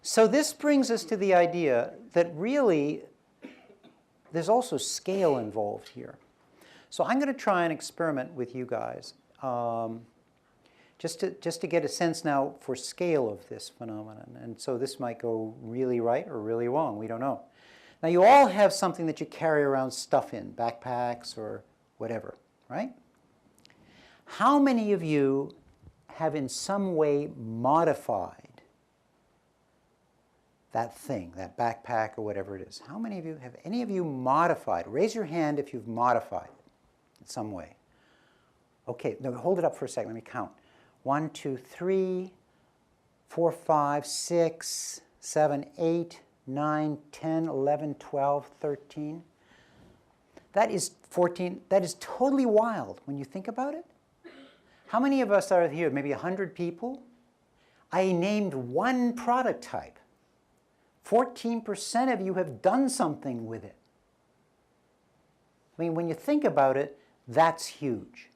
So this brings us to the idea that really there's also scale involved here. So I'm going to try and experiment with you guys just to get a sense now for scale of this phenomenon. And so this might go really right or really wrong. We don't know. Now you all have something that you carry around stuff in, backpacks or whatever, right? How many of you have in some way modified that thing, that backpack or whatever it is? How many of you, have any of you modified? Raise your hand if you've modified it in some way. Okay, no, hold it up for a second, let me count. 1, 2, 3, 4, 5, 6, 7, 8, 9, 10, 11, 12, 13. That is 14, that is totally wild when you think about it. How many of us are here? Maybe 100 people? I named one product type. 14% of you have done something with it. I mean, when you think about it, that's huge.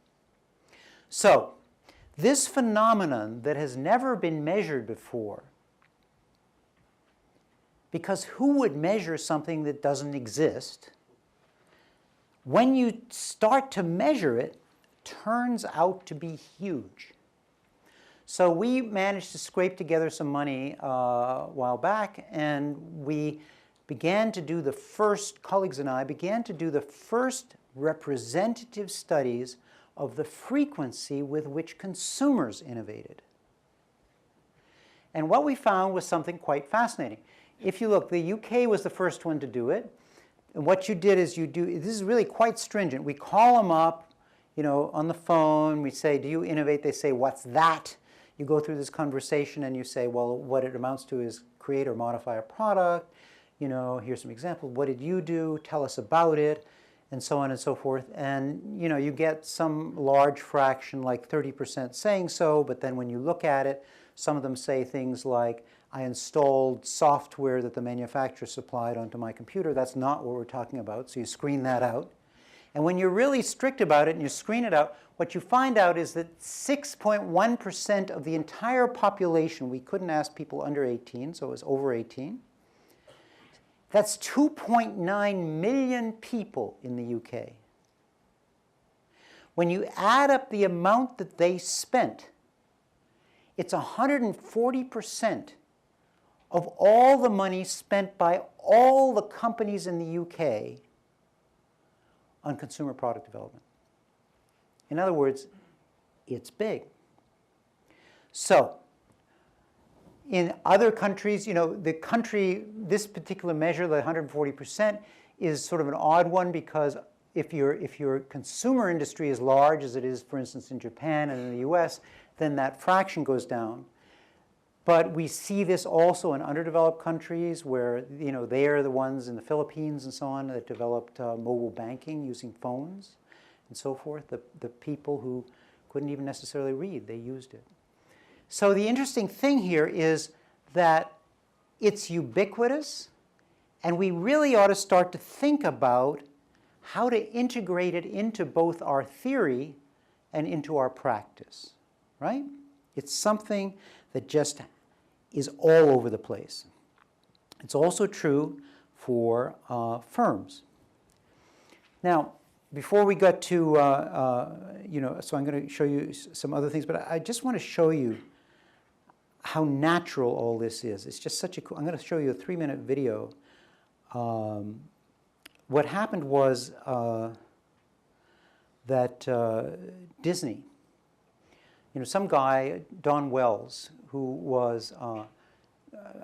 So, this phenomenon that has never been measured before, because who would measure something that doesn't exist? When you start to measure it, turns out to be huge. So we managed to scrape together some money a while back, and we began to do the first, colleagues and I began to do the first representative studies of the frequency with which consumers innovated. And what we found was something quite fascinating. If you look, the UK was the first one to do it. And what you did is this is really quite stringent. We call them up, you know, on the phone. We say, do you innovate? They say, what's that? You go through this conversation and you say, well, what it amounts to is create or modify a product. You know, here's some examples. What did you do? Tell us about it, and so on and so forth. And, you know, you get some large fraction, like 30% saying so, but then when you look at it, some of them say things like, I installed software that the manufacturer supplied onto my computer. That's not what we're talking about, so you screen that out. And when you're really strict about it and you screen it out, what you find out is that 6.1% of the entire population, we couldn't ask people under 18, so it was over 18. That's 2.9 million people in the UK. When you add up the amount that they spent, it's 140% of all the money spent by all the companies in the UK on consumer product development. In other words, it's big. So, in other countries, you know, this particular measure, the 140%, is sort of an odd one because if your consumer industry is large, as it is, for instance, in Japan and in the US, then that fraction goes down. But we see this also in underdeveloped countries where, you know, they are the ones in the Philippines and so on that developed mobile banking using phones and so forth. The people who couldn't even necessarily read, they used it. So the interesting thing here is that it's ubiquitous, and we really ought to start to think about how to integrate it into both our theory and into our practice, right? It's something that just is all over the place. It's also true for firms. Now, before we get to, you know, so I'm going to show you some other things, but I just want to show you how natural all this is. It's just such a cool, I'm going to show you a 3-minute video. What happened was that Disney, you know, some guy, Don Wells, who was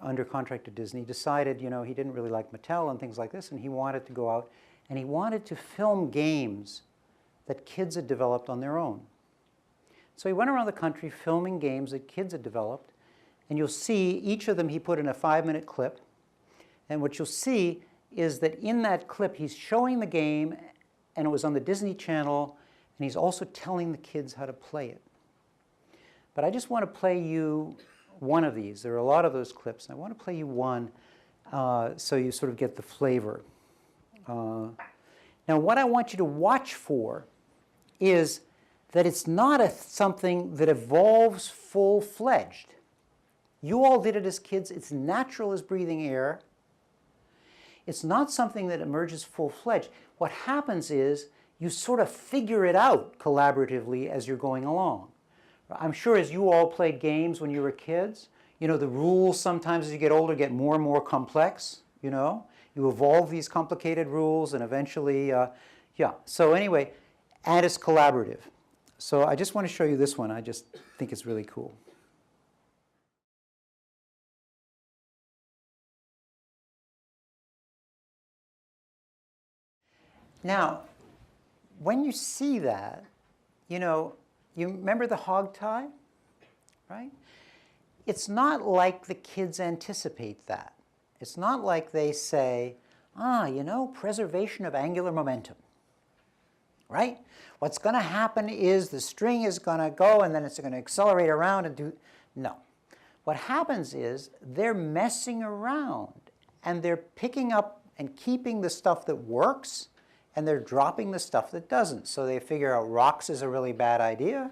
under contract to Disney, decided, you know, he didn't really like Mattel and things like this, and he wanted to go out and he wanted to film games that kids had developed on their own. So he went around the country filming games that kids had developed, and you'll see each of them he put in a 5-minute clip. And what you'll see is that in that clip he's showing the game, and it was on the Disney Channel, and he's also telling the kids how to play it. But I just want to play you one of these. There are a lot of those clips. I want to play you one so you sort of get the flavor. Now, what I want you to watch for is that it's not something that evolves full-fledged. You all did it as kids. It's natural as breathing air. It's not something that emerges full-fledged. What happens is you sort of figure it out collaboratively as you're going along. I'm sure as you all played games when you were kids, you know, the rules sometimes as you get older get more and more complex, you know. You evolve these complicated rules and eventually, yeah. So anyway, and it's collaborative. So I just want to show you this one. I just think it's really cool. Now, when you see that, you know, you remember the hog tie, right? It's not like the kids anticipate that. It's not like they say, you know, preservation of angular momentum, right? What's going to happen is the string is going to go and then it's going to accelerate around and do, no. What happens is they're messing around and they're picking up and keeping the stuff that works and they're dropping the stuff that doesn't. So they figure out rocks is a really bad idea.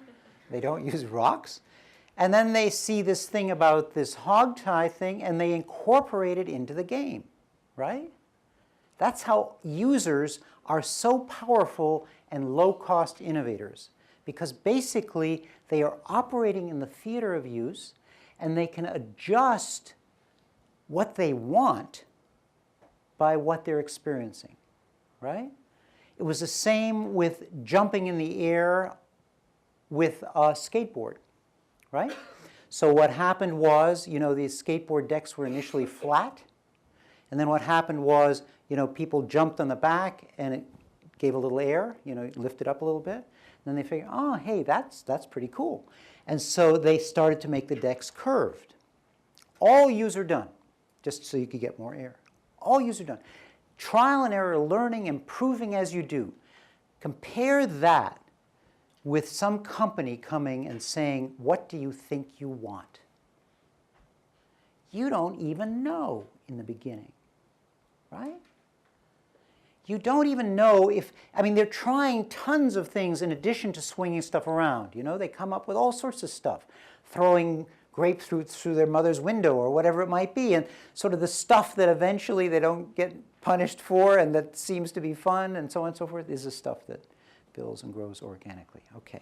They don't use rocks. And then they see this thing about this hog tie thing and they incorporate it into the game, right? That's how users are so powerful and low-cost innovators, because basically they are operating in the theater of use and they can adjust what they want by what they're experiencing, right? It was the same with jumping in the air with a skateboard, right? So what happened was, you know, these skateboard decks were initially flat, and then what happened was, you know, people jumped on the back and it gave a little air, you know, lifted up a little bit. And then they figured, oh, hey, that's pretty cool. And so they started to make the decks curved. All user done, just so you could get more air. All user done. Trial and error, learning, improving as you do. Compare that with some company coming and saying, what do you think you want? You don't even know in the beginning, right? You don't even know if, I mean, they're trying tons of things in addition to swinging stuff around. You know, they come up with all sorts of stuff, throwing grapefruits through their mother's window or whatever it might be, and sort of the stuff that eventually they don't get punished for and that seems to be fun and so on and so forth is the stuff that builds and grows organically. Okay.